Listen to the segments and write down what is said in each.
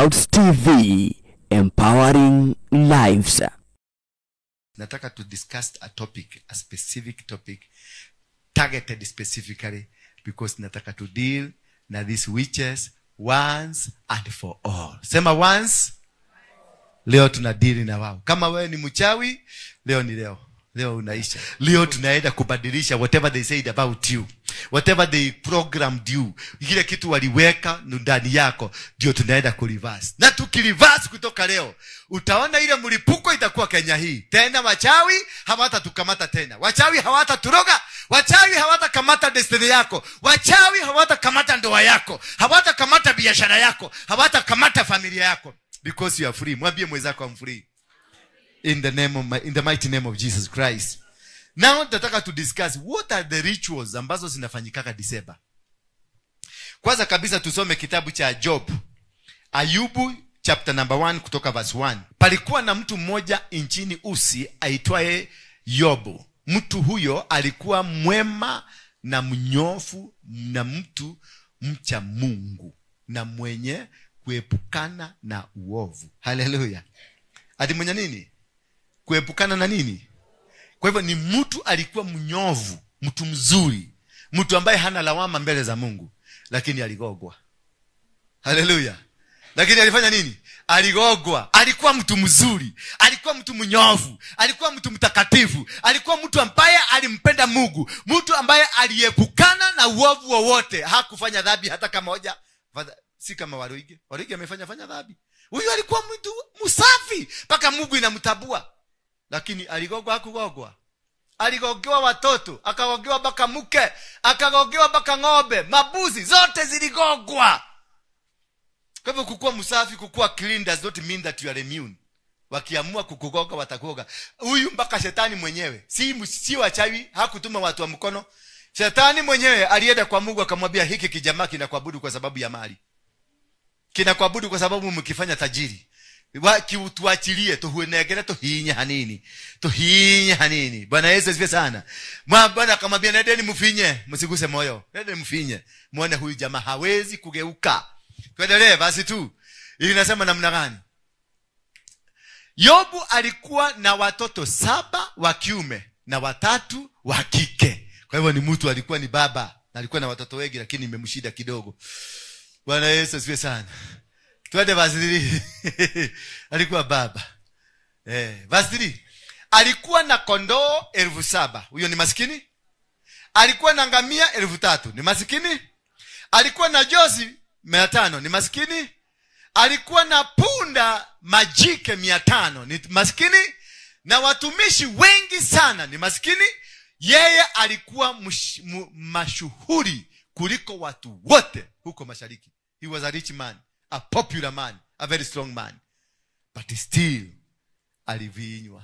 Clouds TV, empowering lives. Nataka to discuss a topic, a specific topic, targeted specifically, because nataka to deal na these witches once and for all. Sema once. Leo tunadili na wao. Kama wewe ni mchawi, leo ni leo. Leo unaisha. Leo tunaenda kubadilisha whatever they said about you. Whatever they programmed you. Kile kitu waliweka ndani yako, ndio tunaenda kureverse. Na tukireverse kutoka leo, utaona ile mlipuko itakuwa Kenya hii. Tena wachawi hawatatukamata tena. Wachawi hawataturoga. Wachawi hawatakamata destiny yako. Wachawi hawatakamata ndoa yako. Hawatakamata biashara yako. Hawatakamata familia yako. Because you are free. Mwambie mwenzako I'm free. In the mighty name of Jesus Christ. Now nataka to discuss what are the rituals ambazo zinafanyikaka December. Kwanza kabisa tusome kitabu cha Job. Ayubu chapter number 1 kutoka verse 1. Palikuwa na mtu mmoja nchini Usi aitwaye Yobu. Mtu huyo alikuwa mwema na mnyofu na mtu mcha Mungu na mwenye kuepukana na uovu. Haleluya. Ati mwenye nini? Kuepukana na nini? Kwa hivyo ni mtu alikuwa mnyovu, mtu mzuri, mtu ambaye hana lawama mbele za Mungu, lakini aligogwa. Haleluya. Lakini alifanya nini? Aligogwa. Alikuwa mtu mzuri, alikuwa mtu mnyovu, alikuwa mtu mtakatifu, alikuwa mtu ambaye alimpenda Mungu, mtu ambaye aliepukana na uovu wowote, hakufanya dhambi hata kama moja. Si kama Waruinge. Waruinge amefanya dhambi. Huyu alikuwa mtu msafi mpaka Mungu inamtabua. Lakini aligogwa hakugogwa. Aligogewa watoto, akagogewa mpaka mke, akagogewa mpaka ng'ombe, mabuzi zote ziligogwa. Kwa hivyo kukua msafi, kukua clean does not mean that you are immune. Wakiamua kukugoga watakugoga. Huyu mpaka shetani mwenyewe, si wachawi, hakutuma watu wa mkono. Shetani mwenyewe alienda kwa Mungu akamwambia hiki kijamaa kinakuabudu kwa sababu ya mali. Kinakuabudu kwa sababu mkifanya tajiri. Tuachilie, tuhuenegere, tuhinye hanini. Bwana Yesu asifiwe sana. Bwana akamwambia nendeni mfinye, msiguse moyo. Nendeni mfinye. Muone huyu jamaa hawezi kugeuka. Tuendelee basi tu. Ili nasema namna gani? Yobu alikuwa na watoto 7 wa kiume na 3 wa kike. Kwa hivyo ni mtu alikuwa ni baba. Na alikuwa na watoto wengi lakini imemshida kidogo. Bwana Yesu asifiwe sana. Tuende verse 3. Alikuwa baba. Verse 3. Alikuwa na kondoo 7,000. Huyo ni maskini? Alikuwa na ngamia 3,000. Ni maskini? Alikuwa na jozi 500. Ni maskini? Alikuwa na punda majike 500. Ni maskini? Na watumishi wengi sana. Ni maskini? Yeye alikuwa mashuhuri kuliko watu wote huko mashariki. He was a rich man, a popular man, a very strong man. But still alivinywa.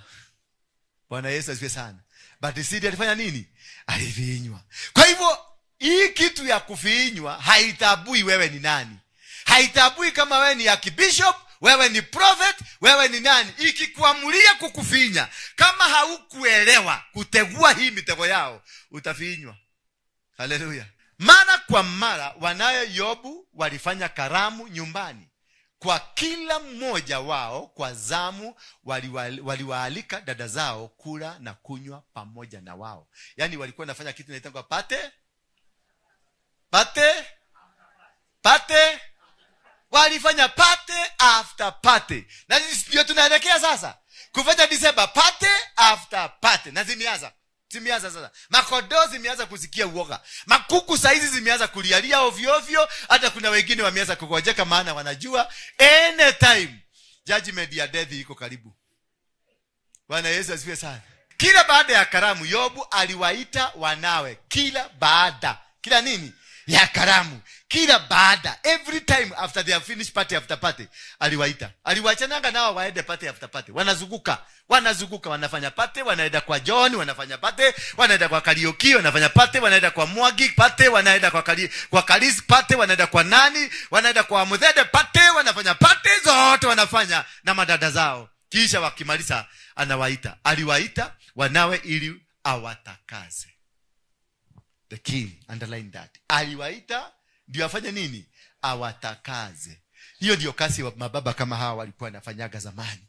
Bwana Yesu asifiwe sana. But still alifanya nini? Alivinywa. Kwa hivyo hii kitu ya kuvinywa haitabui wewe ni nani. Haitabui kama wewe ni archbishop, wewe ni prophet, wewe ni nani. Ikikuamulia kukufinya, kama haukuelewa kutegua hii mitego yao, utafinywa. Haleluya. Mara kwa mara wanaye Yobu walifanya karamu nyumbani. Kwa kila mmoja wao kwa zamu waliwaalika dada zao kula na kunywa pamoja na wao. Yaani walikuwa nafanya kitu inaitwa pate. Walifanya pate after pate. Na ndio tunaelekea sasa. Kufanya December pate after pate. Na zimeanza sasa. Makodoo zimeanza kusikia uoga. Makuku saizi zimeanza kulialia ovyo ovyo. Hata kuna wengine wameanza kugojeka maana wanajua anytime judgment ya death iko karibu. Bwana Yesu asifiwe sana. Kila baada ya karamu Yobu aliwaita wanawe. Kila nini? Ya karamu. Kila baada, every time after they have finished party after party, aliwaita. Aliwachananga nao waende party after party. Wanazunguka, wanafanya party, wanaenda kwa John, wanafanya party, wanaenda kwa karaoke, wanafanya party, wanaenda kwa Mwagi party, wanaenda kwa Kalis party, wanaenda kwa nani, wanaenda kwa Muthede party, wanafanya party zote wanafanya na madada zao. Kisha wakimaliza anawaita. Aliwaita wanawe ili awatakaze. The king, underline that. Aliwaita ndio afanye nini? Awatakaze. Hiyo ndio kazi wa mababa kama hawa walikuwa wanafanyaga zamani.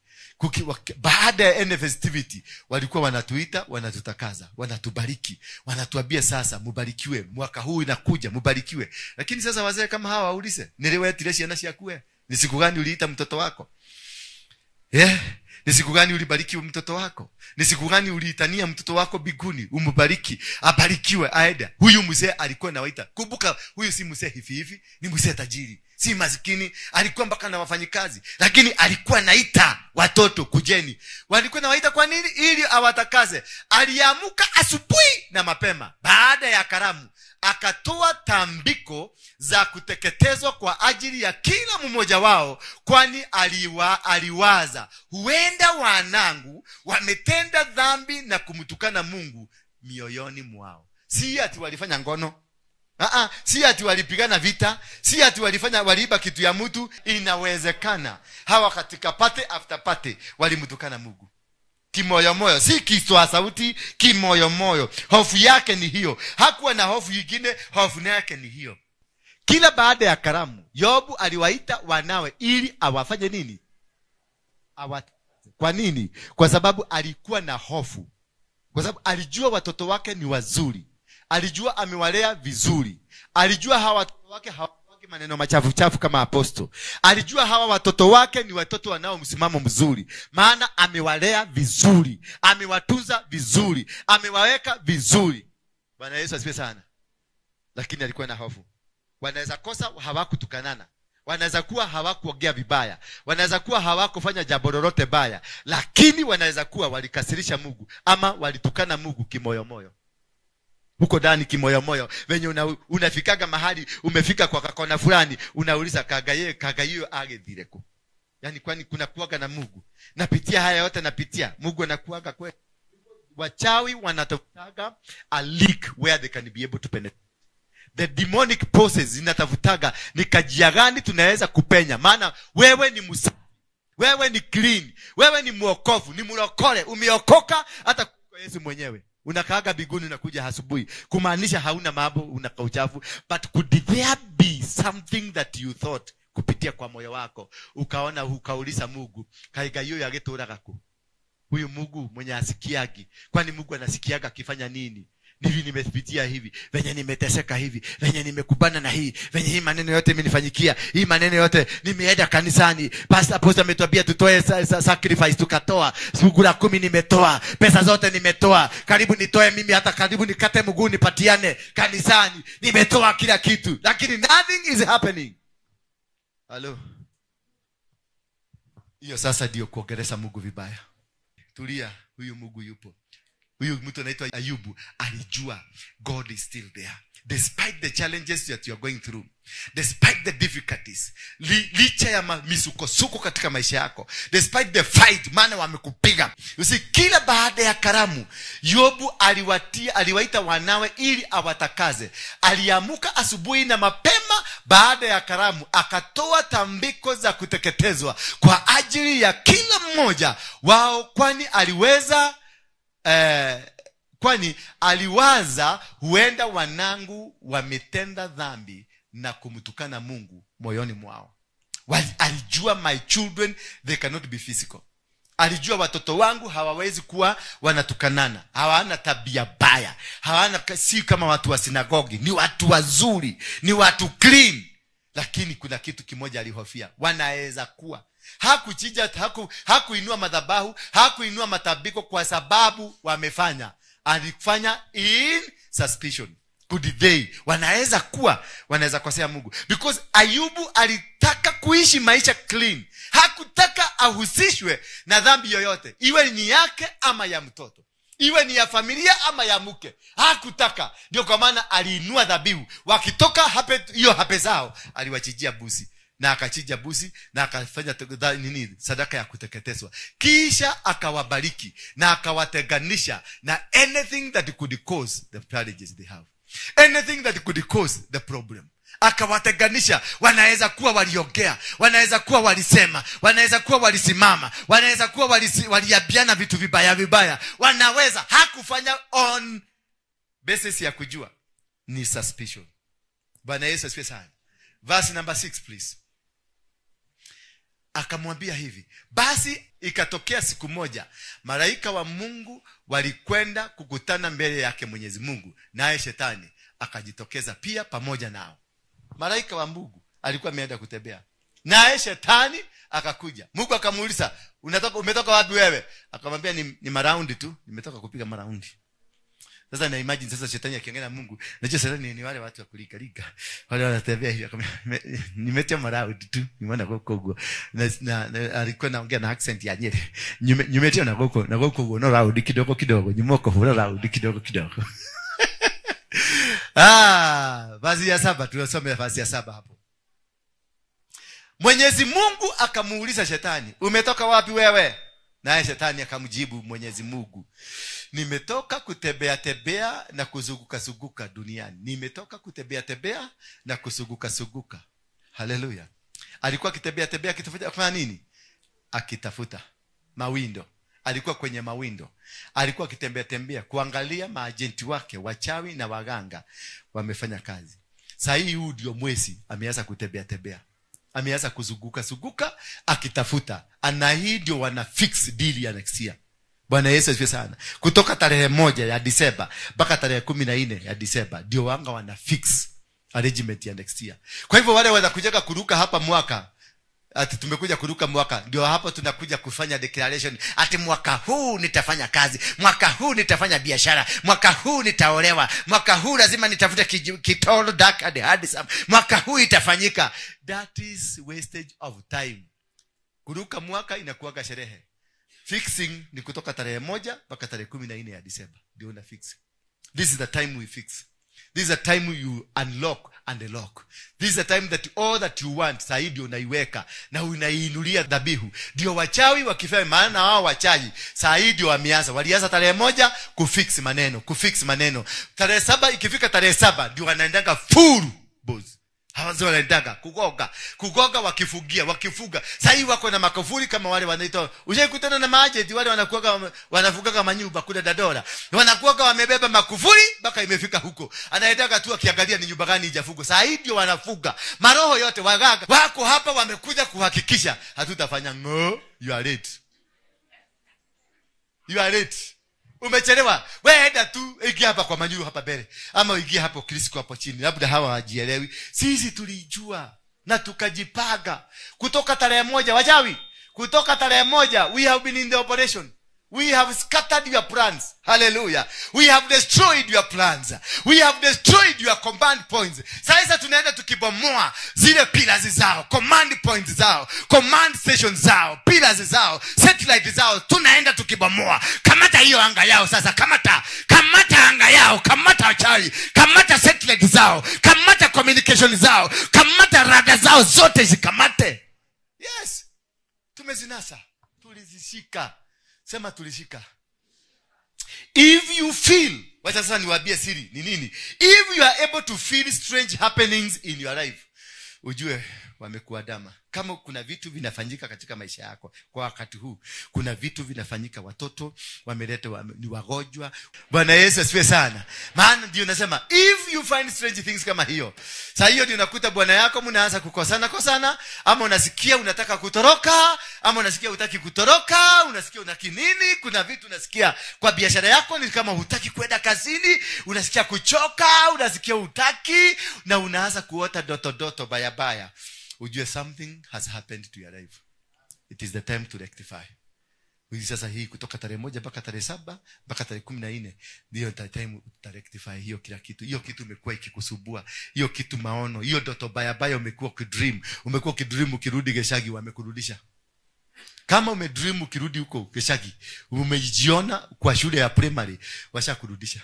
Baada ya any festivity walikuwa wanatuita, wanatutakaza, wanatubariki, wanatuambia sasa mubarikiwe, mwaka huu inakuja mubarikiwe. Lakini sasa wazee kama hawa waulize, nilewe ciana ciakue, ni siku gani uliita mtoto wako? Ni siku gani ulibarikiwa mtoto wako? Ni siku gani uliitania mtoto wako biguni umubariki, abarikiwe aenda? Huyu mzee alikuwa anawaita. Kumbuka huyu si mzee hivi hivi, ni mzee tajiri, si maskini, alikuwa mpaka na wafanyikazi, lakini alikuwa naita watoto kujeni. Walikuwa nawaita kwa nini? Ili awatakaze. Aliamuka asubuhi na mapema baada ya karamu, akatoa tambiko za kuteketezwa kwa ajili ya kila mmoja wao, kwani aliwaza huenda wanangu wametenda dhambi na kumtukana Mungu mioyoni mwao. Si ati walifanya ngono, si ati walipigana vita, si ati waliiba kitu ya mtu. Inawezekana hawa katika pate after pate walimtukana Mungu kimoyo moyo, si kiswa sauti, kimoyo moyo. Hofu yake ni hiyo, hakuwa na hofu nyingine, hofu yake ni hiyo. Kila baada ya karamu Yobu aliwaita wanawe ili awafanye nini? Kwa nini? Kwa sababu alikuwa na hofu, kwa sababu alijua watoto wake ni wazuri, alijua amewalea vizuri, alijua hawa watoto wake hawaki maneno machafu chafu kama aposto, alijua hawa watoto wake ni watoto wanao msimamo mzuri, maana amewalea vizuri, amewatunza vizuri, amewaweka vizuri. Bwana Yesu asifiwe sana. Lakini alikuwa na hofu. Wanaweza kosa hawakutukanana, wanaweza kuwa hawakuongea vibaya, wanaweza kuwa hawakufanya jambo lolote baya, lakini wanaweza kuwa walikasirisha Mungu ama walitukana Mungu kimoyo moyo. Huko ndani kimoyo moyo, venye unafikaga mahali, umefika kwa kakona fulani, unauliza kagayo agethireko. Yaani kwani kuna kuaga na Mungu? Napitia haya yote napitia, Mungu anakuaga kweli? Wachawi wanatafutaga a leak where they can be able to penetrate. The demonic process zinatafutaga ni kajia gani tunaweza kupenya. Maana wewe ni musafi, wewe ni clean, wewe ni mwokovu, ni mlokole, umeokoka hata kwa Yesu mwenyewe. Unakaaga biguni, unakuja asubuhi, kumaanisha hauna mambo, unaka uchafu. But could there be something that you thought kupitia kwa moyo wako, ukaona, ukauliza Mungu, kaigayo yageturaga ku? Huyu Mungu mwenye asikiagi, kwani Mungu anasikiaga akifanya nini? Hivi nimepitia hivi, venye nimeteseka hivi, venye nimekubana na hii, venye hii maneno yote imenifanyikia, hii maneno yote nimeenda kanisani, pastor apostle ametuambia tutoe sacrifice, tukatoa, fungu la 10 nimetoa, pesa zote nimetoa, karibu nitoe mimi, hata karibu nikate mguu nipatiane kanisani, nimetoa kila kitu, lakini nothing is happening. Hello. Hiyo sasa ndio kuongelesha Mungu vibaya. Tulia, huyu Mungu yupo. Huyu mtu anaitwa Ayubu alijua God is still there despite the challenges that you are going through, despite the difficulties, licha ya misukosuko katika maisha yako, despite the fight, maana wamekupiga. Kila baada ya karamu Yobu aliwaita wanawe ili awatakaze. Aliamuka asubuhi na mapema baada ya karamu, akatoa tambiko za kuteketezwa kwa ajili ya kila mmoja wao, kwani aliwaza huenda wanangu wametenda dhambi na kumtukana Mungu moyoni mwao. Alijua my children, they cannot be physical. Alijua watoto wangu hawawezi kuwa wanatukanana, hawana tabia baya, si kama watu wa sinagogi, ni watu wazuri, ni watu clean. Lakini kuna kitu kimoja alihofia, wanaweza kuwa hakuchinja, hakuinua madhabahu, hakuinua matabiko kwa sababu wamefanya, alifanya in suspicion. Could they, wanaweza kosea Mungu. Because Ayubu alitaka kuishi maisha clean, hakutaka ahusishwe na dhambi yoyote, iwe ni yake ama ya mtoto, iwe ni ya familia ama ya mke, hakutaka. Ndio kwa maana aliinua dhabihu, wakitoka hape zao aliwachinjia busi, na akachinja busi na akafanya sadaka ya kuteketezwa, kisha akawabariki na akawatenganisha na anything that could cause the challenges they have, anything that could cause the problem. Akawatenganisha. Wanaweza kuwa waliongea, wanaweza kuwa walisema, wanaweza kuwa walisimama, wanaweza kuwa waliabiana vitu vibaya, wanaweza. Hakufanya on basis ya kujua, ni suspicion. Bwana Yesu asifiwe sana. Verse number 6 please. akamwambia hivi, basi ikatokea siku moja malaika wa Mungu walikwenda kukutana mbele yake Mwenyezi Mungu, naye shetani akajitokeza pia pamoja nao. Malaika wa Mungu alikuwa ameenda kutembea, naye shetani akakuja. Mungu akamuuliza, umetoka wapi wewe? Akamwambia ni maraundi tu, nimetoka kupiga maraundi. Sasa na imagine sasa shetani akiongea na Mungu. Najua shetani ni wale watu wa kulika. Wale wanatembea hivi, akamwambia nimetia maraundi tu, nimeona gogo. Na alikuwa anaongea na accent ya Nyeri. Nimetia na gogo no raundi kidogo, nyumoko hula raundi kidogo. Vazi ya 7, tunasoma vazi ya 7 hapo. Mwenyezi Mungu akamuuliza shetani, umetoka wapi wewe? Naye shetani akamjibu Mwenyezi Mungu, nimetoka kutembea na kuzunguka duniani. Nimetoka kutembea na kuzunguka. Haleluya. Alikuwa akitembea akitafuta kufanya nini? Akitafuta mawindo. Alikuwa kwenye mawindo. Alikuwa akitembea kuangalia maajenti wake, wachawi na waganga wamefanya kazi. Sasa hii huu ndio mwezi ameanza kutembea. Ameanza kuzunguka akitafuta. Ana hii ndio wana fix deal ya next year. Bwana Yesu asifiwe sana. Kutoka tarehe 1 ya Disemba mpaka tarehe 14 ya Disemba ndio wanga wana fix arrangement ya next year. Kwa hivyo wale wanakuja kuruka hapa mwaka, ati tumekuja kuruka mwaka, ndio hapo tunakuja kufanya declaration ati mwaka huu nitafanya kazi, mwaka huu nitafanya biashara, mwaka huu nitaolewa, mwaka huu lazima nitafute kitolo dark and handsome, mwaka huu itafanyika. That is wastage of time. Kuruka mwaka inakuwaga sherehe. Fixing ni kutoka tarehe 1 mpaka tarehe 14 ya Disemba ndio una fix. This is the time we fix. This is the time you unlock and lock. This is the time that all that you want sasa ndio unaiweka na unaiinulia dhabihu. Ndio wachawi wakifanya, maana wao wachawi sasa ndio wameanza. Walianza tarehe 1 kufix maneno. Tarehe 7 ikifika tarehe 7 ndio wanaendaga full boss. Hawazo wanaendaga kugoga wakifuga. Sasa wako na makafuri kama wale wanaitwa. Ushaikutana na maajenti wale wanafugaga manyumba kule Dadora. Wanakuwa wamebeba makufuri mpaka imefika huko. Anaendaga tu akiangalia ni nyumba gani ijafugo. Sasa ndio wanafuga. Maroho yote wagaga wako hapa wamekuja kuhakikisha hatutafanya you are late. Umechelewa. Wewe enda tu ingia hapa kwa Manyuru hapa mbele, ama ingia hapo Kristo hapo chini. Labda hawa hawajielewi. Sisi tulijua na tukajipaga kutoka tarehe 1 wajawi. Kutoka tarehe 1 we have been in the operation. We have scattered your plans. Hallelujah. We have destroyed your plans. We have destroyed your command points. Sasa tunaenda tukibomoa zile pillars zao, command points zao, command stations zao, pillars zao, satellite zao. Tunaenda tukibomoa. Kamata hiyo anga yao sasa. Kamata anga yao. Kamata wachawi. Kamata satellite zao. Kamata communication zao. Kamata radar zao zote zikamate. Yes. Tumezinasa. Tulizishika. Sema tulishika. If you feel, wacha sasa niwaambie siri ni nini? If you are able to feel strange happenings in your life, ujue wamekuadama. Kama kuna vitu vinafanyika katika maisha yako kwa wakati huu, kuna vitu vinafanyika, watoto wameletwa ni wagonjwa. Bwana Yesu asifiwe sana. Maana ndio nasema if you find strange things kama hiyo, sasa hiyo ndio unakuta bwana yako mnaanza kukosana, ama unasikia unataka kutoroka, ama unasikia hutaki kutoroka, unasikia unaki nini, kuna vitu unasikia kwa biashara yako ni kama hutaki kwenda kazini, unasikia kuchoka, unasikia hutaki, na unaanza kuota doto baya. Ujue something has happened to your life. It is the time to rectify. Sasa hii kutoka tarehe 1 mpaka tarehe 7 mpaka tarehe 14 ndio time to rectify hiyo kila kitu. Hiyo kitu imekuwa ikikusubua. Hiyo kitu maono, hiyo doto baya umekuwa ukidream ukirudi Geshagi wamekurudisha. Kama umedream ukirudi huko Geshagi, umejiona kwa shule ya primary washakurudisha.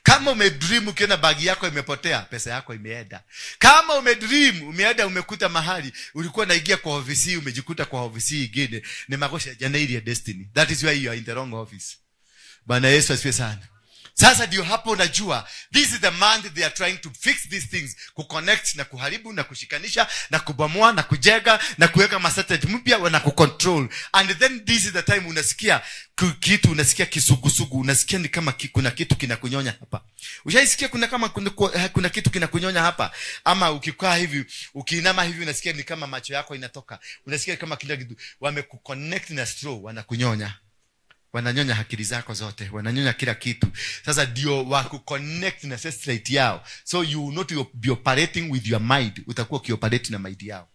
Kama umedream ukiona bagi yako imepotea, pesa yako imeenda. Kama umedream umeenda umekuta mahali ulikuwa unaingia kwa ofisi, umejikuta kwa ofisi nyingine, ni makosha jana ile ya destiny. That is why you are in the wrong office. Bwana Yesu asifiwe sana. Sasa ndio hapo unajua, this is the month they are trying to fix these things, kuconnect na kuharibu na kushikanisha na kubomoa na kujenga na kuweka masetted mpya na kucontrol. And then this is the time unasikia kitu, unasikia kisugusugu, unasikia ni kama kuna kitu kinakunyonya hapa. Ushaisikia kuna kitu kinakunyonya hapa? Ama ukikaa hivi, ukiinama hivi, unasikia ni kama macho yako inatoka. Unasikia kama kila kitu wamekuconnect na straw, wanakunyonya. Wananyonya akili zako zote, wananyonya kila kitu. Sasa ndio wakuconnect na satellite yao. So you will not be operating with your mind, utakuwa ukioperate na mind yao.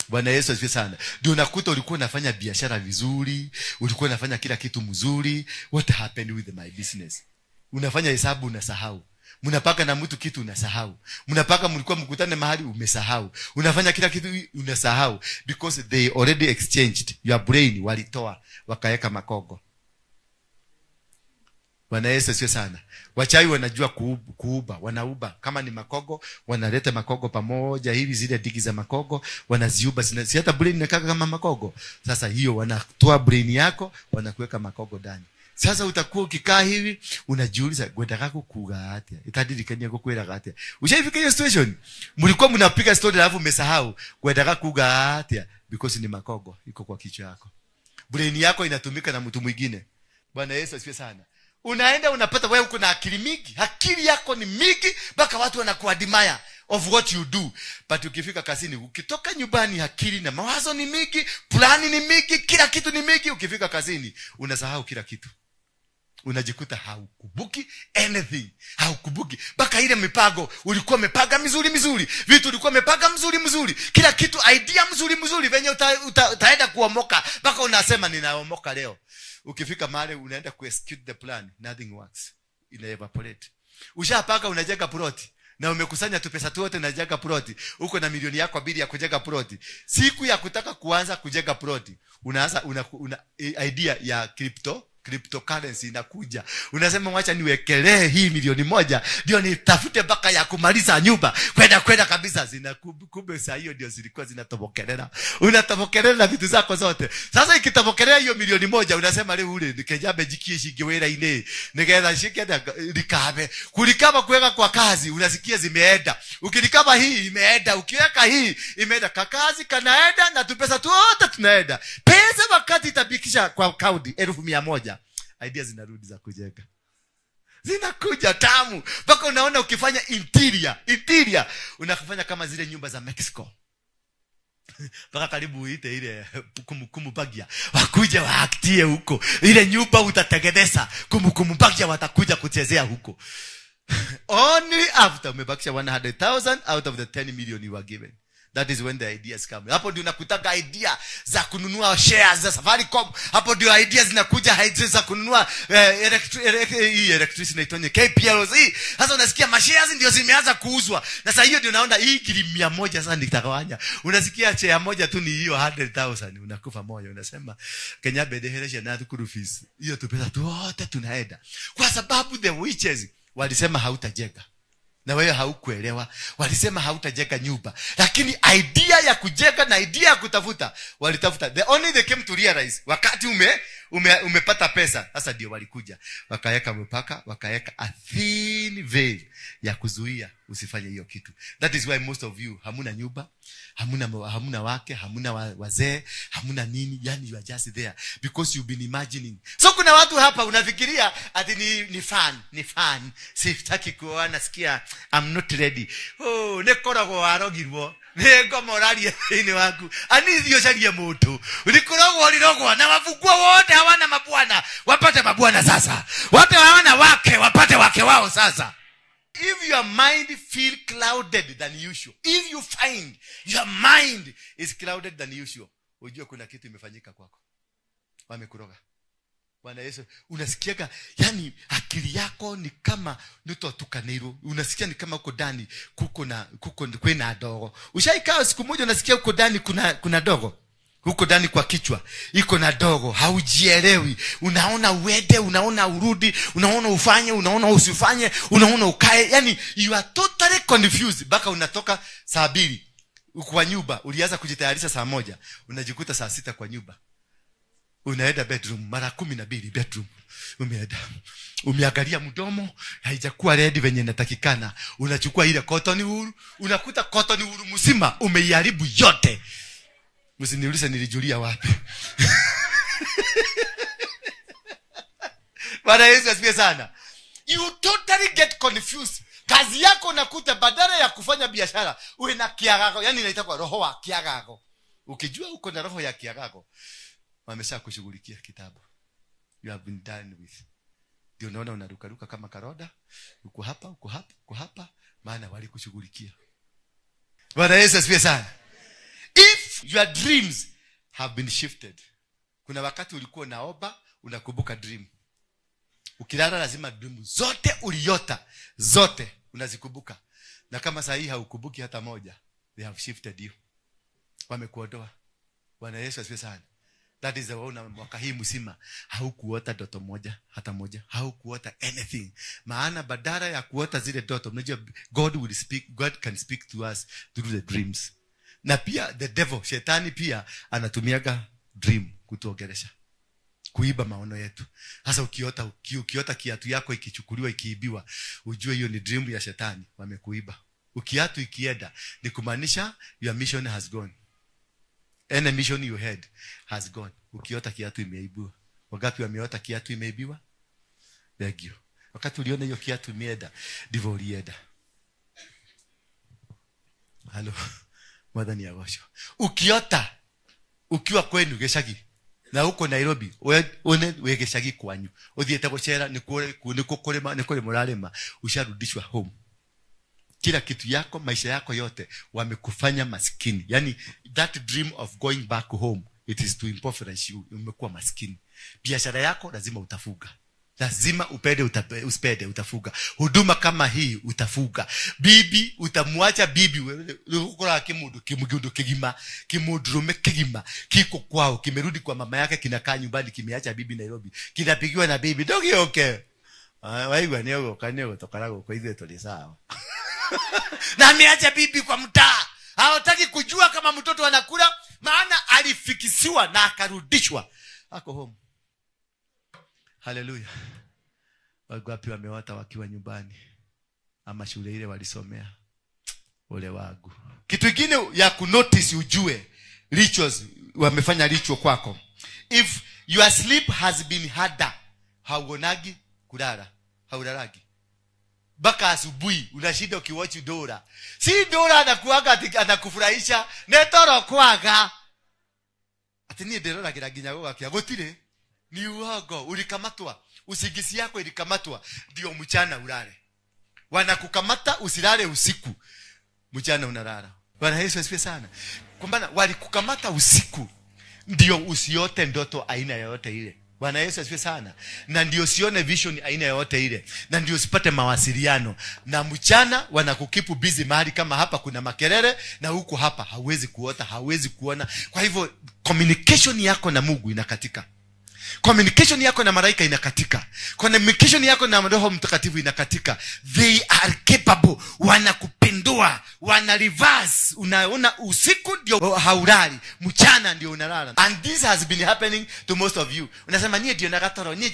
Bwana Yesu asifiwe sana. Ndio unakuta ulikuwa unafanya biashara vizuri, ulikuwa unafanya kila kitu mzuri. What happened with my business? Unafanya hesabu unasahau. Mnapaka na mtu kitu unasahau. Mnapaka mlikuwa mkutane mahali umesahau. Unafanya kila kitu unasahau because they already exchanged. Your brain walitoa wakaweka makogo. Bwana Yesu asifiwe sana. Wachawi wanajua kuuba, wanauba. Kama ni makogo, wanaleta makogo pamoja hivi, zile digi za makogo wanaziuba, si hata brain inakaa kama makogo. Sasa hiyo wanatoa brain yako, wanakuweka makogo ndani. Sasa utakuwa ukikaa hivi unajiuliza gwendaka kukuga atia, itadirikania kukwera atia. Ushaifika hiyo situation? Mlikuwa mnapiga story alafu umesahau gwendaka kuga atia because ni makogo iko kwa kichwa yako. Brain yako inatumika na mtu mwingine. Bwana Yesu asifiwe sana. Unaenda unapata wewe uko na akili mingi. Akili yako ni mingi mpaka watu wanakuadmire of what you do. But ukifika kazini, ukitoka nyumbani akili na mawazo ni mingi, plani ni mingi, kila kitu ni mingi. Ukifika kazini unasahau kila kitu. Unajikuta haukumbuki anything. Haukumbuki mpaka ile mipango ulikuwa umepaga mizuri, vitu ulikuwa umepaga mzuri, kila kitu idea mzuri venye utaenda kuomoka mpaka unasema ninaomoka leo. Ukifika mahali unaenda ku-execute the plan, nothing works. Ina evaporate. Ushapaka unajenga ploti na umekusanya tu pesa tu wote unajenga ploti. Uko na milioni yako 2 ya kujenga ploti. Siku ya kutaka kuanza kujenga ploti, unaanza una idea ya cryptocurrency inakuja. Unasema wacha niwekelee hii milioni 1 ndio nitafute mpaka ya kumaliza nyumba. Kwenda kabisa, kumbe saa hiyo ndio zilikuwa zinatobokelea. Unatobokelea vitu zako zote. Sasa ikitobokelea hiyo milioni 1 unasema leo ule nikejabe jikie shige wera ine. Nikaenda shike likabe. Kulikaba kuweka kwa kazi unasikia zimeenda. Ukilikaba hii imeenda, ukiweka hii imeenda. Kakazi kanaenda na tupesa tu wote tunaenda. Pesa wakati itabikisha kwa kaudi 1,100. Ideas zinarudi za kujenga. Zinakuja tamu. Mpaka unaona ukifanya interior unakufanya kama zile nyumba za Mexico. Mpaka karibu uite ile Kumbukumbu Bagia. Wakuja waaktie huko. Ile nyumba utatengeneza. Kumbukumbu Bagia watakuja kuchezea huko. Only after umebakisha 100,000 out of the 10 million you were given. That is when the ideas come. Hapo ndio unakutaka idea za kununua shares za Safaricom. Hapo ndio ideas zinakuja, ideas za kununua electricity inaitwa KPLC. Sasa unasikia mashares ndio zimeanza kuuzwa. Na sasa hiyo ndio unaona hii kili 100 sasa nitakawanya. Unasikia share moja tu ni hiyo 100,000, unakufa moyo. Unasema Kenya bedeheresha na tukuru fees. Hiyo tu pesa tu wote tunaenda. Kwa sababu the witches walisema hautajenga. Na wewe haukuelewa. Walisema hautajenga nyumba. Lakini idea ya kujenga na idea ya kutafuta, walitafuta. They came to realize wakati umepata pesa, sasa ndio walikuja. Wakaweka mpaka, wakaweka a thin veil ya kuzuia usifanye hiyo kitu. That is why most of you hamuna nyumba, hamuna wake, hamuna wazee, hamuna nini, yani you are just there because you've been imagining. So kuna watu hapa unafikiria ati ni fan. Sitaki kuona, sikia I'm not ready. Oh, nekoragwo warogirwo. Nego morali ni wangu. Ani ndio sharia moto. Ulikorogwa na wafugwa wote hawana mabwana. Wapate mabwana sasa. Wote hawana wake, wapate wake wao sasa. If your mind feel clouded than usual, if you find your mind is clouded than usual, ujue kuna kitu imefanyika kwako. Wamekuroga. Bwana Yesu, unasikiaga yani akili yako ni kama nuto tukaniro. Unasikia ni kama uko ndani kuna dogo. Ushaikaa siku moja unasikia uko ndani kuna dogo. Huko ndani kwa kichwa iko na dogo, haujielewi. Unaona uende, unaona urudi, unaona ufanye, unaona usifanye, unaona ukae. Yani you are totally confused. Baka unatoka saa 2 kwa nyumba, ulianza kujitayarisha saa 1, unajikuta saa 6 kwa nyumba. Unaenda bedroom mara 12 bedroom. Umeenda. Umeangalia mdomo haijakuwa ready venye inatakikana. Unachukua ile cotton wool, unakuta cotton wool mzima umeiharibu yote. Msiniulize nilijulia wapi. Bwana Yesu asifiwe sana. You totally get confused. Kazi yako unakuta badala ya kufanya biashara uwe na kiagago, yani inaitwa roho wa kiagago. Ukijua uko na roho ya kiagago, wamesha kushughulikia kitabu. You have been done with. Ndio unaona unarukaruka kama karoda, uko hapa, maana wali kushughulikia. Bwana Yesu asifiwe sana. If your dreams have been shifted. Kuna wakati ulikuwa naomba, unakumbuka dream. Ukilala lazima dream zote uliota, zote unazikumbuka. Na kama saa hii haukumbuki hata moja, they have shifted you. Wamekuondoa. Bwana Yesu asifiwe sana. That is the one mwaka hii mzima haukuota ndoto moja hata moja, haukuota anything. Maana badala ya kuota zile ndoto, unajua God can speak to us through the dreams. Na pia the devil, shetani pia anatumiaga dream kutuongelesha, kuiba maono yetu. Sasa ukiota kiatu yako ikichukuliwa, ikiibiwa, ujue hiyo ni dream ya shetani, wamekuiba. Ukiatu ikienda ni kumaanisha your mission has gone. Any mission you had has gone. Ukiota kiatu imeibiwa. Wangapi wameota kiatu imeibiwa? Thank you. Wakati uliona hiyo kiatu imeenda, ndivyo ulienda. Hello. Mother ni agosho. Ukiota ukiwa kwenu Geshagi na huko Nairobi, we Geshagi kwanyu, uthiete gucera nikore murarema, usharudishwa home. Kila kitu yako, maisha yako yote wamekufanya maskini. Yani that dream of going back home, it is to impoverish you. Umekuwa maskini. Biashara yako lazima utafuga. Lazima usipende utafuga. Huduma kama hii utafuga. Bibi utamwacha bibi ukora kimudu kigima, kimudurume kigima, kiko kwao, kimerudi kwa mama yake, kinakaa nyumbani, kimeacha bibi Nairobi. Kinapigiwa na bibi, "Dogi okay." Waigwa niyo kanyo tokarago kwa hivyo tuli sawa. Na ameacha bibi kwa mtaa. Hawataki kujua kama mtoto anakula, maana alifikisiwa na akarudishwa. Ako home. Hallelujah. Wangapi wameota wakiwa nyumbani ama shule ile walisomea? Ole wangu. Kitu kingine ya kunotice ujue rituals, wamefanya ritual kwako. If your sleep has been harder, hauonagi kulala, haulalagi. Baka asubuhi unashinda ukiwatch Ndura. Si Ndura anakuaga anakufurahisha, netoro kwaga. Ati ni Ndura kiraginya gogakia gutire. Ni uogo, ulikamatwa. Usigisi yako ilikamatwa, ndio mchana ulale. Wanakukamata usilale usiku, mchana unalala. Bwana Yesu asifiwe sana. Kwa maana walikukamata usiku, ndio usiote ndoto aina yoyote ile. Bwana Yesu asifiwe sana. Na ndio usione vision aina yoyote ile. Na ndio usipate mawasiliano. Na mchana wanakukipu busy mahali kama hapa kuna makelele, na huko hapa hauwezi kuota, hauwezi kuona. Kwa hivyo communication yako na Mungu inakatika. Communication yako na malaika inakatika. Communication yako na Roho Mtakatifu inakatika. They are capable. Wanakupindua, wana reverse. Unaona usiku ndio haulali, mchana ndio unalala. And this has been happening to most of you. Unasema nie ndio nagatoro, nie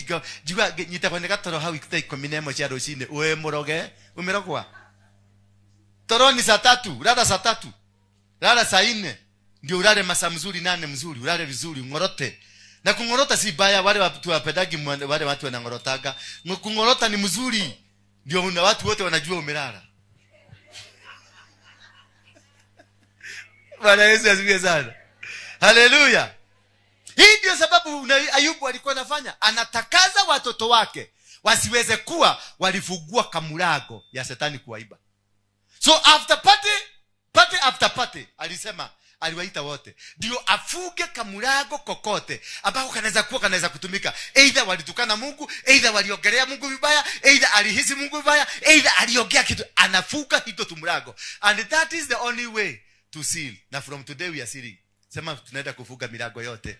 jua nitakwenda nagatoro how ikitai kominemo cha roshine. Uwe moroge, umerogwa. Toro ni saa 3, lala saa 3. Lala saa 4. Ndio ulale masaa mzuri 8 mzuri, ulale vizuri, ngorote. Na kungorota si baya, wale watu wapendagi wale watu wanangorotaga. Kungorota ni mzuri. Ndio una watu wote wanajua umelala. Bwana Yesu asifiwe sana. Haleluya. Hii ndio sababu Ayubu alikuwa anafanya, anatakaza watoto wake wasiweze kuwa walifungua kamulago ya shetani kuwaiba. So after party after party, alisema aliwaita wote ndio afuge kamulago kokote ambao kanaweza kutumika. Either walitukana Mungu, either waliongelea Mungu vibaya, either alihisi Mungu vibaya, either aliongea kitu, anafuka hito tumulago. And that is the only way to seal. Na from today we are sealing. Sema tunaenda kufuga milango yote.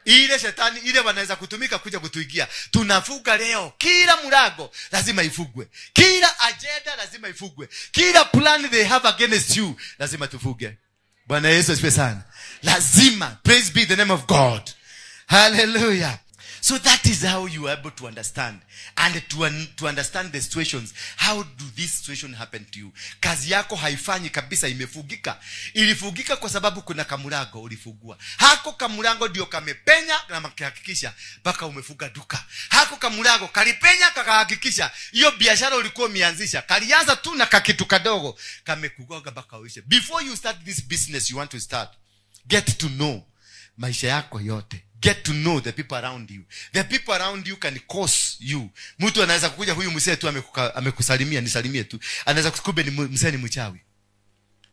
Ile shetani ile wanaweza kutumika kuja kutuigia, tunafuga leo. Kila mulago lazima ifugwe. Kila agenda lazima ifugwe. Kila plan they have against you lazima tufuge. Bwana Yesu asifiwe sana. Lazima. Praise be the name of God. Hallelujah. So that is how you are able to understand. And to understand the situations. How do this situation happen to you? Kazi yako haifanyi kabisa, imefugika. Ilifugika kwa sababu kuna kamurago ulifugua. Hako kamurago ndio kamepenya na makihakikisha mpaka umefuga duka. Hako kamurago kalipenya kakahakikisha hiyo biashara ulikuwa umeanzisha. Kalianza tu na kakitu kadogo kamekugoga mpaka uishe. Before you start this business you want to start, get to know maisha yako yote. Get to know the people around you. The people around you can cause you. Mtu anaweza kukuja, huyu msee tu amekusalimia, nisalimie tu. Anaweza kusikube ni msee ni mchawi.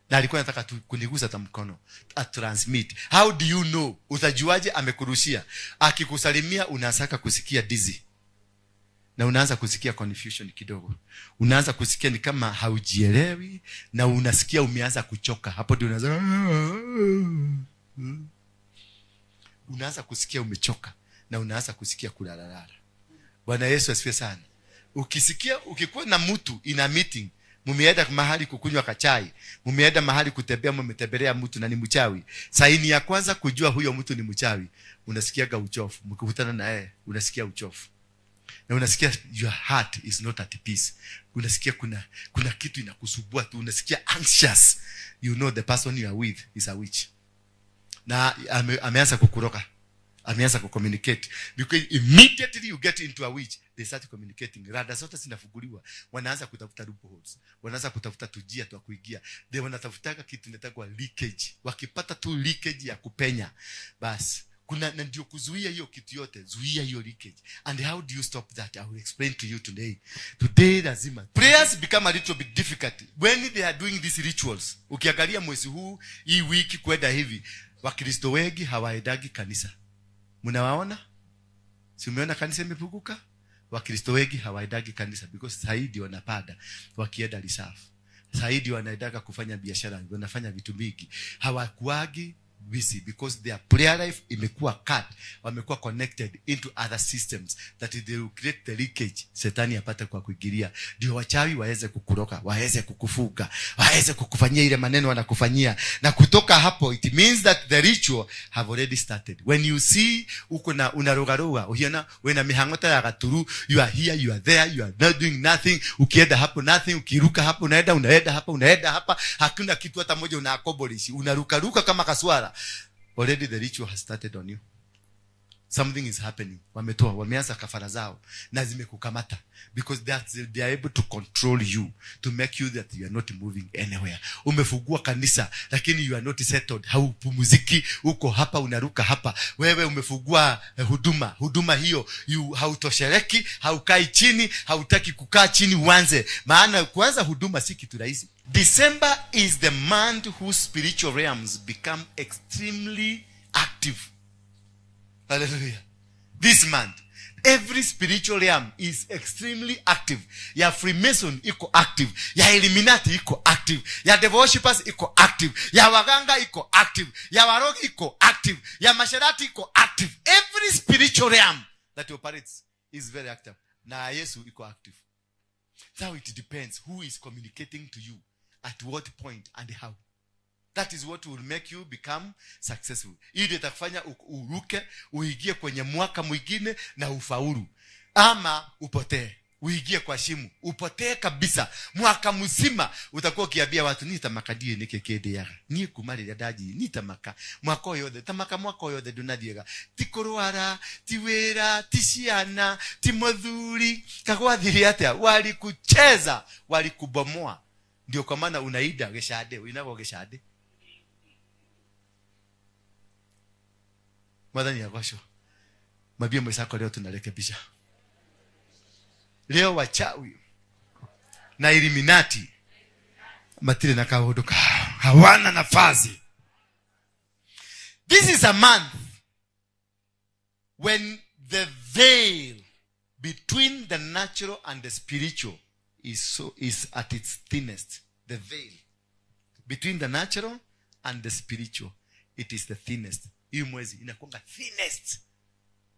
Na alikuwa anataka tu kunigusa hata mkono. Transmit. How do you know? Utajuaje amekurushia? Akikusalimia unaanza kusikia dizzy. Na unaanza kusikia confusion kidogo. Unaanza kusikia ni kama haujielewi na unasikia umeanza kuchoka. Hapo ndio unaanza kusikia umechoka na unaanza kusikia kulalala. Bwana Yesu asifiwe sana. Ukikuwa na mtu ina meeting, mumeenda mahali kukunywa kachai, mumeenda mahali kutembea, mmetembelea mtu na ni mchawi. Saini ya kwanza kujua huyo mtu ni mchawi, unasikiaga uchofu. Mkikutana na yeye unasikia uchofu. Na unasikia your heart is not at peace. Unasikia kuna kitu inakusubua tu, unasikia anxious. You know the person you are with is a witch. Na ameanza kukuroka, ameanza kucommunicate, because immediately you get into a witch they start communicating. Rada zote zinafunguliwa, wanaanza kutafuta loopholes, wanaanza kutafuta tujia tu kuingia. They wanatafutaka kitu inaitwa leakage. Wakipata tu leakage ya kupenya, basi kuna ndio kuzuia hiyo kitu yote, zuia hiyo leakage. And how do you stop that? I will explain to you today. Today lazima prayers become a little bit difficult when they are doing these rituals. Ukiangalia mwezi huu, hii wiki kwenda hivi, Wakristo wengi hawaendagi kanisa. Mnawaona? Si umeona kanisa imepuguka? Wakristo wengi hawaendagi kanisa because saidi wanapada wakienda reserve. Saidi wanaendaga kufanya biashara, wanafanya vitu mingi. Hawakuagi busy because their prayer life imekuwa cut, wamekuwa connected into other systems that they will create the leakage. Shetani apata kwa kuingilia ndio wachawi waweze kukuroka, waweze kukufuga, waweze kukufanyia ile maneno wanakufanyia. Na kutoka hapo it means that the ritual have already started. When you see uko na unarogaroga, uhiona wena mihangota ya gaturu, you are here, you are there, you are not doing nothing. Ukienda hapo nothing, ukiruka hapo unaenda hapa, unaenda hapa, hakuna kitu hata moja unaakobolishi, unaruka kama kaswara. Already the ritual has started on you. Something is happening. Wameanza kafara zao na zimekukamata, because they are able to control you, to make you that you are not moving anywhere. Umefungua kanisa lakini you are not settled, haupumuziki, uko hapa unaruka hapa. Wewe umefungua huduma hiyo, hautosheleki, haukai chini, hautaki kukaa chini uanze. Maana kuanza huduma si kitu rahisi. December is the month whose spiritual realms become extremely active. Hallelujah. This month, every spiritual realm is extremely active. Ya Freemason iko active, ya Illuminati iko active, ya devil worshippers iko active, ya waganga iko active, ya warogi iko active, ya masharati iko active. Every spiritual realm that operates is very active. Na Yesu iko active. So it depends who is communicating to you, at what point and how. That is what will make you become successful. Ili itakufanya uruke, uingie kwenye mwaka mwingine na ufaulu. Ama upotee, uingie kwa shimo, upotee kabisa. Mwaka mzima utakuwa ukiambia watu nitamakadie nikekede yaga. Ni kumarira daji nitamaka. Mwaka yothe tamaka, mwaka yothe dunadiega. Tikorwara, tiwera, tishiana, timothuri, kagwathiri atia, walikucheza, walikubomoa. Ndio kwa maana unaida geshade, uinago geshade. Madhani ya gosho. Mabia mwesako leo tunarekebisha. Leo wachawi na Illuminati matire na kahodoka hawana nafasi. This is a month when the veil between the natural and the spiritual is at its thinnest. The veil between the natural and the spiritual, it is the thinnest. Hii mwezi inakuanga thinnest.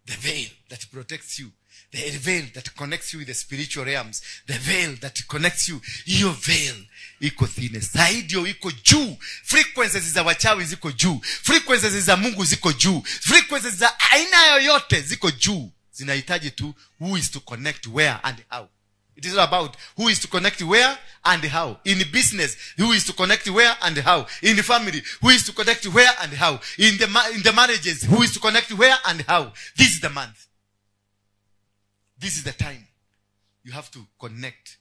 The veil that protects you. The veil that connects you with the spiritual realms. The veil that connects you. Hiyo veil iko thinness. Saidio iko juu. Frequencies za wachawi ziko juu. Frequencies za Mungu ziko juu. Frequencies za aina yoyote ziko juu. Zinahitaji tu who is to connect where and how. It is about who is to connect where and how. In business, who is to connect where and how. In the family, who is to connect where and how. In the marriages, who is to connect where and how. This is the month. This is the time. You have to connect.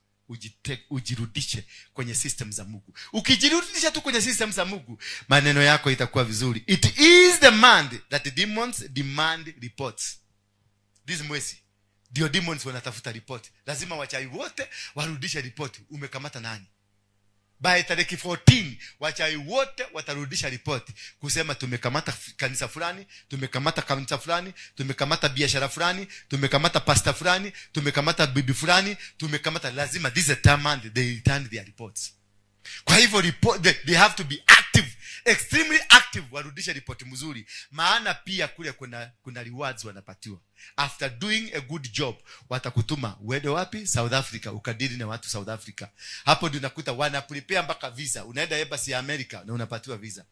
Ujirudishe kwenye system za Mungu. Ukijirudisha tu kwenye system za Mungu, maneno yako itakuwa vizuri. It is the month that the demons demand reports. This mwezi ndio demons wanatafuta report. Lazima wachawi wote warudishe report. Umekamata nani? By tarehe 14 wachawi wote watarudisha report kusema tumekamata kanisa fulani, tumekamata kanisa fulani, tumekamata biashara fulani, tumekamata pastor fulani, tumekamata bibi fulani, tumekamata. Lazima this is a month they return their reports. Kwa hivyo report, they have to be active, extremely active, warudisha report mzuri. Maana pia kule kuna rewards wanapatiwa. After doing a good job, watakutuma uende wapi? South Africa, ukadili na watu South Africa. Hapo ndio unakuta wana prepare mpaka visa. Unaenda embassy ya America na unapatiwa visa.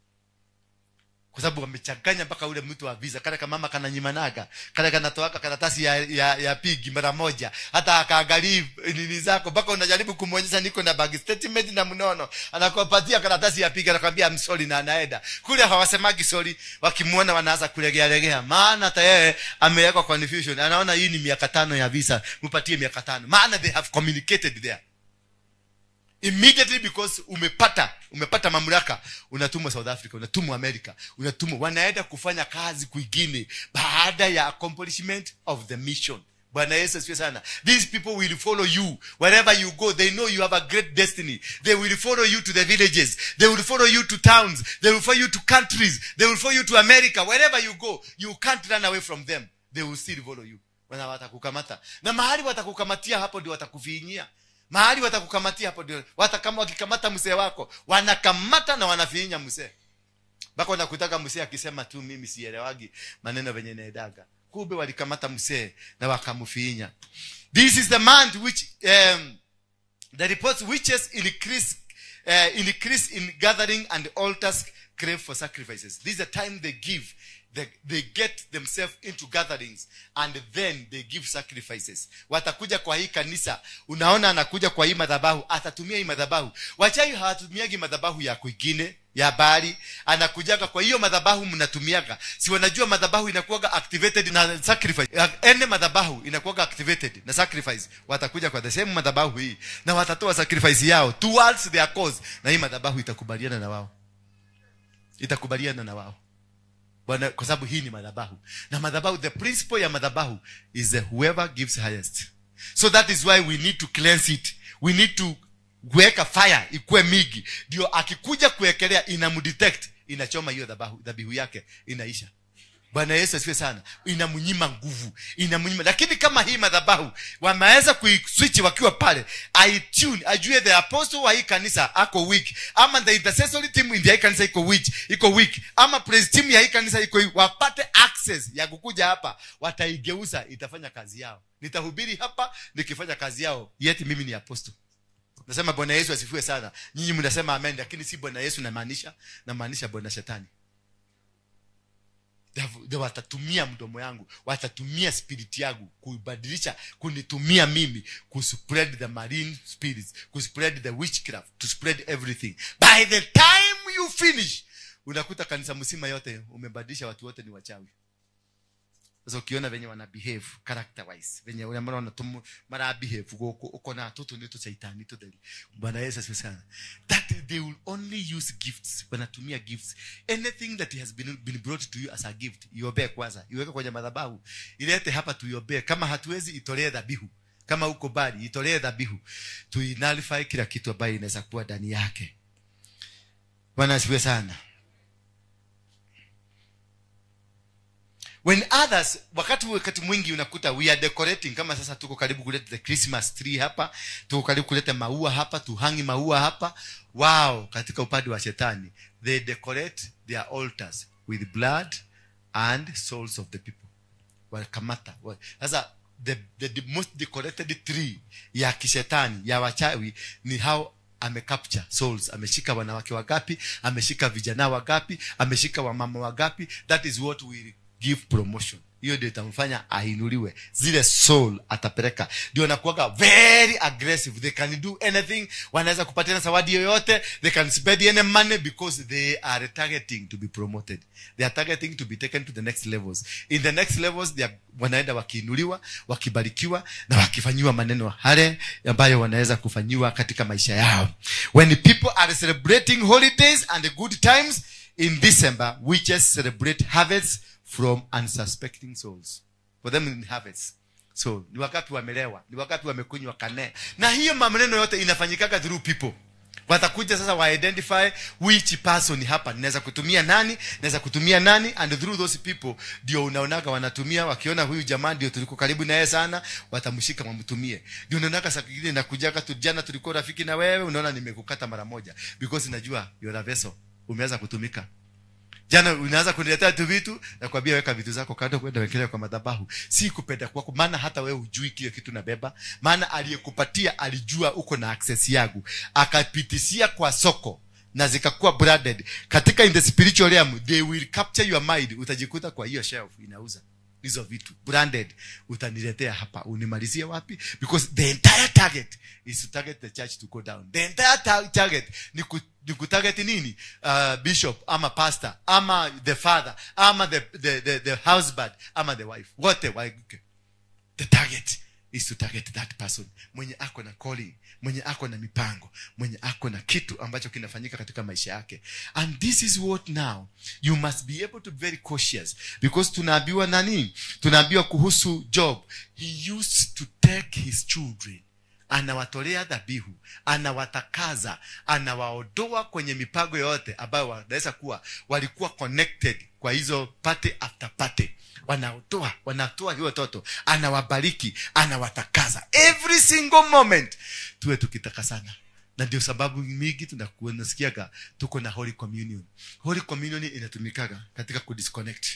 Kwa sababu wamechanganya mpaka ule mtu wa visa. Kale kama mama kananyimanaga, kale kanatoaka karatasi ya pigi mara moja. Hata akaangalia nini zako mpaka unajaribu kumuonyesha niko na bag statement na mnono. Anakupatia karatasi ya pigi, anakuambia I'm sorry na anaenda. Kule hawasemagi sorry, wakimuona wanaanza kulegea. Maana hata yeye ameweka confusion. Anaona hii ni miaka 5 ya visa, mpatie miaka 5. Maana they have communicated there. Immediately because umepata mamlaka, unatumwa South Africa, unatumwa America, unatumwa, wanaenda kufanya kazi kwingine baada ya accomplishment of the mission. Bwana Yesu asifiwe sana. These people will follow you wherever you go. They know you have a great destiny. They will follow you to the villages. They will follow you to towns. They will follow you to countries. They will follow you to America. Wherever you go, you can't run away from them. They will still follow you. Wana watakukamata. Na mahali watakukamatia hapo ndio watakufinyia. Mahali watakukamatia hapo ndio wakikamata mzee wako, wanakamata na wanafinya mzee. Bako nakutaka mzee akisema tu mimi sielewagi maneno venye naedaga. Kumbe walikamata mzee na wakamfinya. This is the month which the reports witches increase in gathering and altars crave for sacrifices. This is the time they get themselves into gatherings and then they give sacrifices. Watakuja kwa hii kanisa, unaona anakuja kwa hii madhabahu, atatumia hii madhabahu. Wachawi hawatumiagi madhabahu ya kwingine ya bali, anakujaga kwa hiyo madhabahu mnatumiaga. Si wanajua madhabahu inakuwa activated na sacrifice. Ene madhabahu inakuwa activated na sacrifice. Watakuja kwa the same madhabahu hii na watatoa sacrifice yao towards their cause, na hii madhabahu itakubaliana na wao. Itakubaliana na wao. Bwana, kwa sababu hii ni madhabahu. Na madhabahu, the principle ya madhabahu is whoever gives highest. So that is why we need to cleanse it. We need to kuweka fire ikuwe migi. Ndio akikuja kuwekelea inamdetect, inachoma hiyo dhabihu yake, inaisha. Bwana Yesu asifiwe sana. Inamnyima nguvu, inamnyima. Lakini kama hii madhabahu wameweza kuiswitch wakiwa pale, ajue the apostle wa hii kanisa ako weak, ama the intercessory team in the hii kanisa iko weak, ama praise team ya hii kanisa iko weak, wapate access ya kukuja hapa, wataigeuza, itafanya kazi yao. Nitahubiri hapa nikifanya kazi yao, yeti mimi ni apostle. Nasema Bwana Yesu asifiwe sana. Nyinyi mnasema amen, lakini si Bwana Yesu namaanisha Bwana Shetani. Watatumia mdomo yangu, watatumia spirit yangu kubadilisha, kunitumia mimi kuspread the marine spirits, kuspread the witchcraft, to spread everything. By the time you finish, unakuta kanisa mzima yote umebadilisha, watu wote ni wachawi. Sasa ukiona venye wana behave character wise, venye unaona mara behave uko na toto neto saitani to deli. Bwana Yesu asifiwe sana. That they will only use gifts. Wanatumia gifts. Anything that has been brought to you as a gift, iobee kwanza. Iweke kwenye madhabahu. Ilete hapa tuiobee. Kama hatuwezi, itolee dhabihu. Kama uko bali, itolee dhabihu. Tuinalify kila kitu ambayo inaweza kuwa ndani yake. Bwana asifiwe sana. When others, wakati mwingi unakuta we are decorating, kama sasa tuko karibu kuleta the Christmas tree hapa, tuko karibu kuleta maua hapa, tuhangi maua hapa. Wow, katika upande wa shetani, they decorate their altars with blood and souls of the people. wakamata. Sasa the most decorated tree ya kishetani ya wachawi ni how amecapture souls. Ameshika wanawake wangapi, ameshika vijana wangapi, ameshika wamama wangapi. That is what we give promotion. Hiyo ndio itamfanya ainuliwe. Zile soul atapeleka. Ndio nakuaga very aggressive. They can do anything. Wanaweza kupatiana zawadi yoyote. They can spend any money because they are targeting to be promoted. They are targeting to be taken to the next levels. In the next levels they are, wanaenda wakiinuliwa, wakibarikiwa na wakifanyiwa maneno hale ambayo wanaweza kufanyiwa katika maisha yao. When people are celebrating holidays and good times in December, witches celebrate harvests from unsuspecting souls. For them in harvest. So, ni wakati wamelewa, ni wakati wamekunywa kane. Na hiyo maneno yote inafanyikaga through people. Watakuja sasa wa identify which person hapa naweza kutumia nani, naweza kutumia nani, and through those people ndio unaonaga wanatumia. Wakiona huyu jamaa ndio tuliko karibu naye sana, watamshika wamtumie. Ndio unaonaga saa nyingine nakujaga tu, jana tulikuwa rafiki na wewe, unaona nimekukata mara moja because najua you are a vessel, umeanza kutumika. Jana unaanza kuniletea tu vitu na kwambia weka vitu zako kando, kwenda wekelea kwa madhabahu. Si kupenda kwako, maana hata wewe hujui kile kitu nabeba. Maana aliyekupatia alijua uko na access yangu, akapitishia kwa soko na zikakuwa branded. Katika in the spiritual realm, they will capture your mind. Utajikuta kwa hiyo shelf inauza hizo vitu branded. Utaniletea hapa, unimalizie wapi? Because the entire target is to target the church to go down. The entire target ni kutarget nini? Bishop ama pastor ama the father ama the husband ama the wife. Whatever. The target is to target that person mwenye ako na calling, mwenye ako na mipango, mwenye ako na kitu ambacho kinafanyika katika maisha yake. And this is what now you must be able to be very cautious, because tunaambiwa nani? Tunaambiwa kuhusu Job. He used to take his children, anawatolea dhabihu, anawatakaza, anawaondoa kwenye mipango yote ambayo wanaweza kuwa walikuwa connected kwa hizo party after party. Wanatoa hiyo toto, anawabariki, anawatakaza every single moment. Tuwe tukitakasana. Na ndio sababu mingi tunakusikiaga tuko na Holy Communion. Holy Communion inatumikaga katika kudisconnect,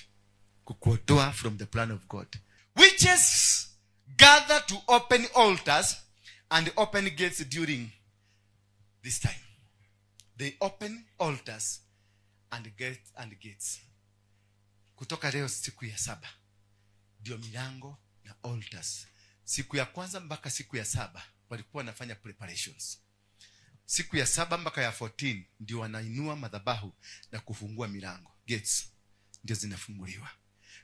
kukuondoa from the plan of God. Witches gather to open altars and open gates during this time. They open altars and gates. Kutoka leo siku ya 7 ndio milango na altars. Siku ya kwanza mpaka siku ya 7 walikuwa wanafanya preparations. Siku ya 7 mpaka ya 14 ndio wanainua madhabahu na kufungua milango. Gates ndio zinafunguliwa,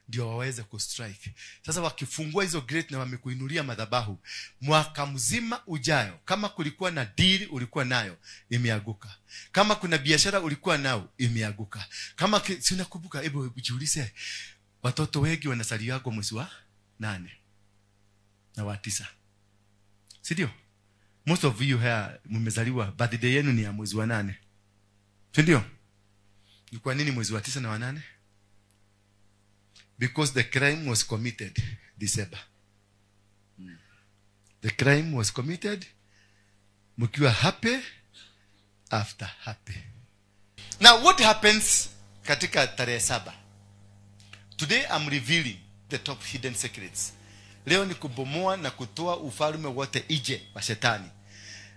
ndio waweze kustrike. Sasa wakifungua hizo gate na wamekuinulia madhabahu, mwaka mzima ujayo, kama kulikuwa na deal ulikuwa nayo, imeanguka. Kama kuna biashara ulikuwa nao, imeanguka. Kama si unakumbuka, hebu jiulize, watoto wengi wanasaliwa kwa mwezi wa 8 na wa 9. Si ndio? Most of you here mmezaliwa birthday yenu ni ya mwezi wa 8. Si ndio? Ni kwa nini mwezi wa 9 na wa 8? Because the crime was committed December. The crime was committed. Mkiwa happy after happy. Now what happens katika tarehe 7? Today I'm revealing the top hidden secrets. Leo ni kubomoa na kutoa ufalme wote ije wa shetani.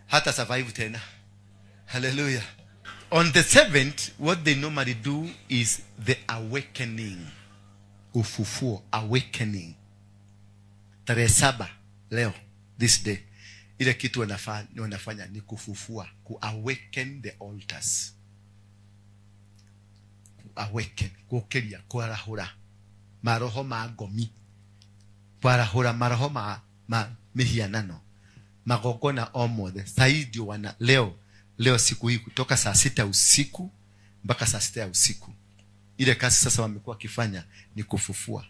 Hata survive tena. Hallelujah. On the 7th, what they normally do is the awakening. Ufufuo, awakening. Tarehe 7 leo, this day, ile kitu wanafanya ni kufufua, awaken the altars. Awaken, kuokeria, kuarahura maroho magomi, kuarahura maroho mihianano, magogona omothe. Saidio wana leo siku hii kutoka saa 6 usiku mpaka saa 6 usiku. Ile kazi sasa wamekuwa kifanya ni kufufua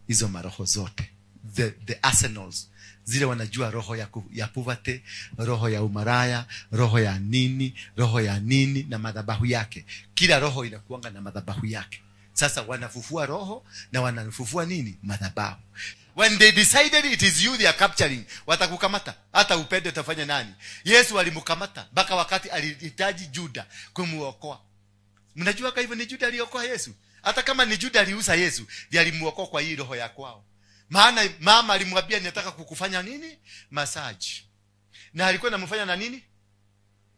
hizo maroho zote, the arsenals. Zile wanajua roho ya poverty, roho ya umaraya, roho ya nini na madhabahu yake. Kila roho inakuanga na madhabahu yake. Sasa wanafufua roho na wanafufua nini? Madhabahu. When they decided it is you they are capturing, watakukamata. Hata upende utafanya nani? Yesu alimkamata mpaka wakati alihitaji Juda kumuokoa. Mnajua kwa hivyo ni Juda aliokoa Yesu. Hata kama ni Juda aliuza Yesu, ndiye alimuokoa kwa hii roho ya kwao. Maana mama alimwambia nataka kukufanya nini? Massage. Na alikuwa anamfanya na nini?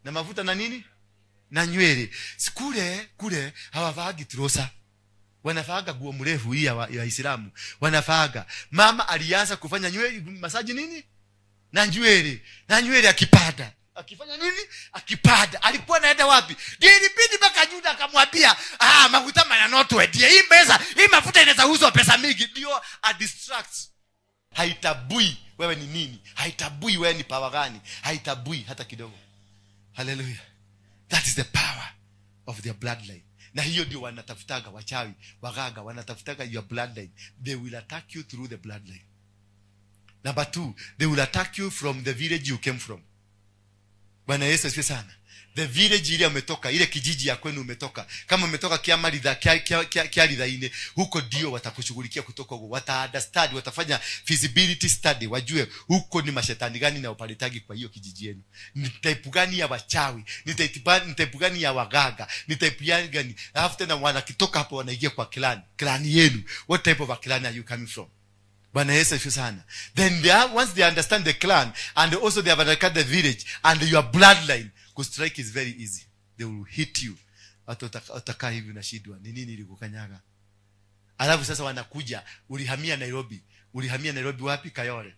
Na mafuta na nini? Na nywele. Kule hawavaagi trosa. Wanafaaga nguo mrefu hii ya Islamu. Wanafaaga. Mama alianza kufanya nywele massage nini? Na nywele akipada. Akifanya nini? Akipada. Alikuwa anaenda wapi? Ilibidi mpaka Juda akamwambia, mafuta mananotwedie. Hii mafuta inaweza uzwa pesa mingi. Ndio a distract. Haitabui wewe ni nini? Haitabui wewe ni power gani? Haitabui hata kidogo. Hallelujah. That is the power of their bloodline. Na hiyo ndio wanatafutaga wachawi, wagaga wanatafutaga your bloodline. They will attack you through the bloodline. Number 2, they will attack you from the village you came from. Bwana Yesu asifiwe sana. The village ile umetoka, ile kijiji ya kwenu umetoka. Kama umetoka Kiaridhaine, huko ndio watakushughulikia kutoka huko. Wata-understand, watafanya feasibility study, wajue huko ni mashetani gani na upalitagi kwa hiyo kijiji yenu. Ni type gani ya wachawi, ni type gani ya wagaga, ni type gani. Alafu tena wanakitoka hapo wanaingia kwa clan yenu. What type of a clan are you coming from? Bwana Yesu asifiwe sana. Then once they understand the clan and also they have understood the village and your bloodline, kustrike is very easy. They will hit you. Hata utakaa hivi unashindwa ni nini ilikukanyaga. Alafu sasa wanakuja, ulihamia Nairobi wapi? Kayole.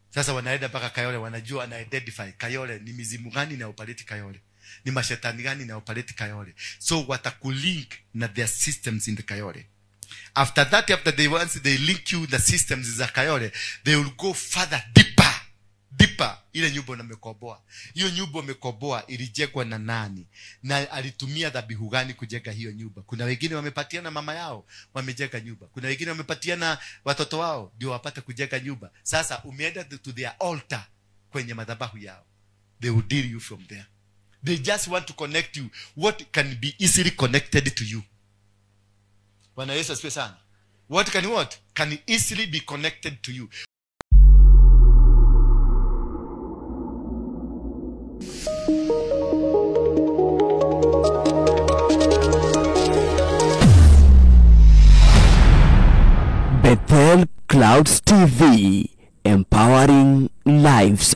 Sasa wanaenda mpaka Kayole, wanajua na identify Kayole ni mizimu gani na operate Kayole, ni mashetani gani na operate Kayole. So watakulink na their systems in the Kayole. After that, once they link you the systems za Kayole, they will go further deeper. Ile nyumba umekoboa. Hiyo nyumba umekoboa ilijengwa na nani? Na alitumia dhabihu gani kujenga hiyo nyumba? Kuna wengine wamepatiana mama yao wamejenga nyumba. Kuna wengine wamepatiana watoto wao ndio wapate kujenga nyumba. Sasa umeenda to their altar kwenye madhabahu yao. They will deal you from there. They just want to connect you what can be easily connected to you. Bwana Yesu asifiwe sana. What can easily be connected to you. Bethel Clouds TV, empowering lives.